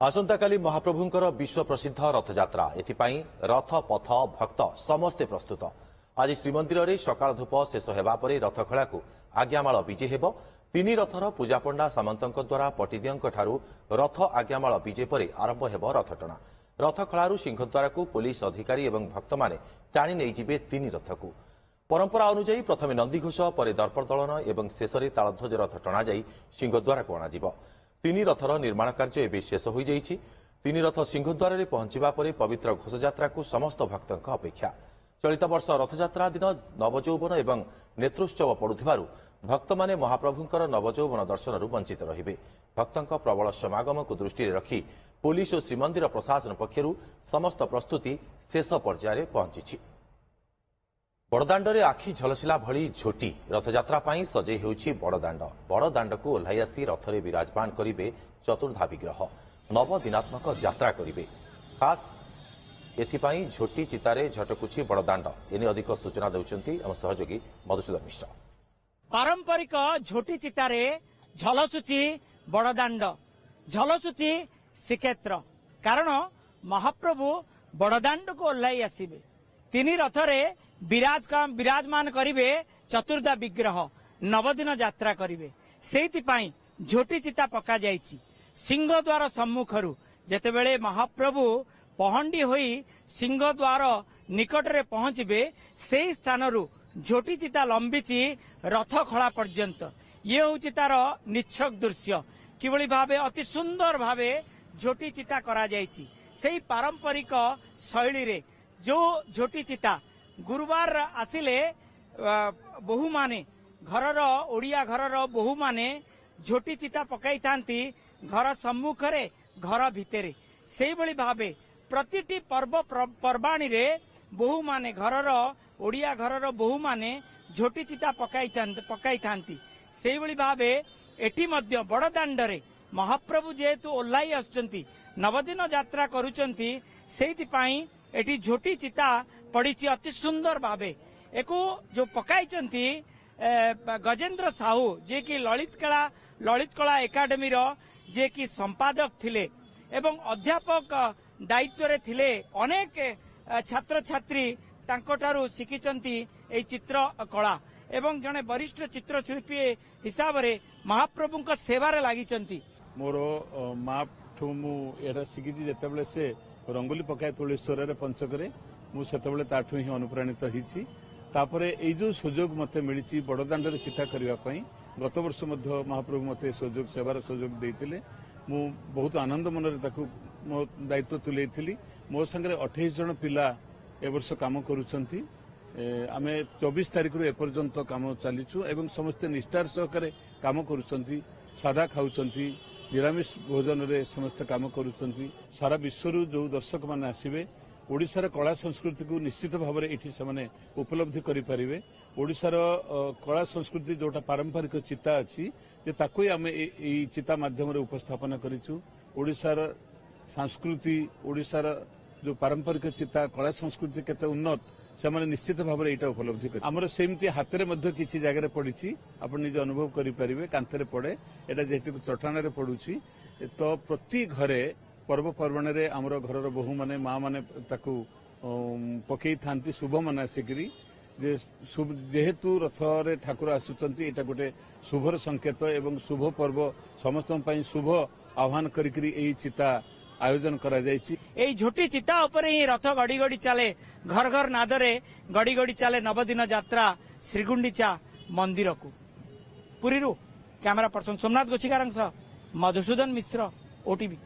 आसंताकाली महाप्रभुंकर विश्व प्रसिद्ध रथयात्रा एथिपाई रथ पथ भक्त समस्ते प्रस्तुत। आज श्रीमंदिर में सकाळ धूप शेष होगा पर रथखला को आज्ञामाल विजे हेब। तीन रथर पूजापंडा सामंतों द्वारा पटिदियों ठारू रथ आज्ञामाल विजे पर आरंभ हेब रथटଣା। रथखलारू सिंहद्वार को पुलिस अधिकारी और भक्त माने टाणी नहीं जिबे तीन रथ को। परंपरा अनुଯାयी प्रथम नंदीघोष पर दर्प दलन और शेष में तालध्वज रथ टणा जाई सिंहद्वार को अणाजिब। तीन रथर निर्माण कार्य एवं शेष हो जाइछि। तीन रथ सिंहद्वार में पहुंचवा पर पवित्र घोषयात्रा को समस्त भक्तों अपेक्षा। चलित वर्ष रथयात्रा दिन नवजौवन और नेत्रोत्सव पड़ुथिबारु भक्त माने महाप्रभुंकर नवजौवन दर्शन वंचित रहिबे। भक्तों प्रबल समागम को दृष्टि रखी पुलिस और श्रीमंदिर प्रशासन पक्षरु समस्त प्रस्तुति शेष पर्यायर पहुंची। बड़दाण्डे आखि झलसिला भली झोटी रथयात्रा पाई सजे हेउछि बड़दाण्ड। बड़दाण्ड को ओह्लाई आसी रथरे विराजमान करिवे चतुर्धा विग्रह। नव दिनात्मक यात्रा करिवे। खास एथिपाई झोटी चितारे झटकुछि बड़दाण्ड। एने अधिक सूचना देउछन्ति हम सहयोगी मधुसूदन मिश्र। पारंपरिक झोटी चितारे झलसुची बड़दाण्ड, झलसुची श्रीक्षेत्र। कारण महाप्रभु बड़दाण्ड को ओह्लाई आसिबे। तीन रथरे विराजमान करिवे चतुर्धा विग्रह। नवदिन यात्रा करिवे। सेइथिपाई झोटी चिता पका जाइछि। सिंहद्वार सम्मुखरु जेतेबेले महाप्रभु पहंडी होई सिंहद्वार निकटरे पहुंचबे सेई स्थानरु झोटी चिता लंबिची रथखला पर्यंत। ये होउछि तार निच्छक दृश्य। किभଳି भाबे अति सुंदर भाबे झोटी चिता करा जाइछि। सेई पारंपरिक शैली रे जो झोटी चिता गुरुवार आसिले बहु माने घरर ओडिया घरर बहु माने झोटी चिता पकाई थांती घर सम्मुखरे घर भितरे। सेई भଳି भाबे प्रतिटी पर्व पर्वाणी रे बहु माने घरर ओडिया घरर बहु माने झोटी चिता पकाई थांती। सेई भଳି भाबे एठी मध्य बड़दाण्डरे महाप्रभु जेहेतु ओह्लाई आसुचंती नवदिन यात्रा करूचंती सेइथिपाई एठी झोटी चिता पड़ी अति सुंदर भावे। एको जो पकाई गजेंद्र साहू जे कि ललित कला एकाडेमी जे कि संपादक थिले एवं अध्यापक दायित्व रे थिले। अनेक छात्र छात्री तांकोटारू शिखिचंती ए चित्र कला एवं जने वरिष्ठ चित्रशिल्पी हिसाब रे महाप्रभु का सेवारे लागिचंती। मोर माप ठू मु एरा शिखिची जेतेबेले से रंगोली पकाए तुलेश्वर पंचकरे मुझे ताठू ही अनुप्राणित होती। ये जो सुजोग मत मिली बड़दाण्डे चिता करने गत वर्ष महाप्रभु मत सुजोग सेवार सुजोग देते मु बहुत आनंद मन मो दायित्व तुले। मो संगे 28 जन पिला ए वर्ष कम करुँच। आम 24 तारीख रू एपर्यंत कम चलीचु एवं समस्ते निष्ठार सहकारे कम करुँच। सादा खाऊँ निरामिष भोजन रे समस्त कम करुँच। सारा विश्व जो दर्शक मैंने आसवे ओडिशार कला संस्कृति को निश्चित भाव में ये से उपलब्धि करें। ओडिशार कला संस्कृति जोटा पारंपरिक चिता अच्छी ताकू आम चिता माध्यम उपस्थापन करूँ। ओडिशार संस्कृति ओडिशार जो पारंपरिक चिता कला संस्कृति केते उन्नत से निश्चित भाव में यहाँ उपलब्धि कर आमर सेमती हाथ में किसी जगह पड़ी आप निज अनुभव करेंगे। कांथरे पड़े यहाँ जेहेतु चट्टाण पड़ुछि तो प्रति घरे पर्वपर्वाणी रे आमर घरर बहु माने माँ माने ताकू पकई थांती शुभ मन आसिकी जेहेतु रथरे ठाकुर आसुचंती एटा गोटे शुभर संकेत एवं शुभ पर्व समस्त शुभ आह्वान करी चिता आयोजन करा जायछि। एई झोटी चिता ऊपर ही रथ गड़ी गड़ी चले घर घर नादरे गड़ी गड़ी चले नवदिन यात्रा श्रीगुंडीचा मंदिर को। पुरीरू कैमरा पर्सन सोमनाथ गोछिकारंग मधुसूदन मिश्र, ओटीवी।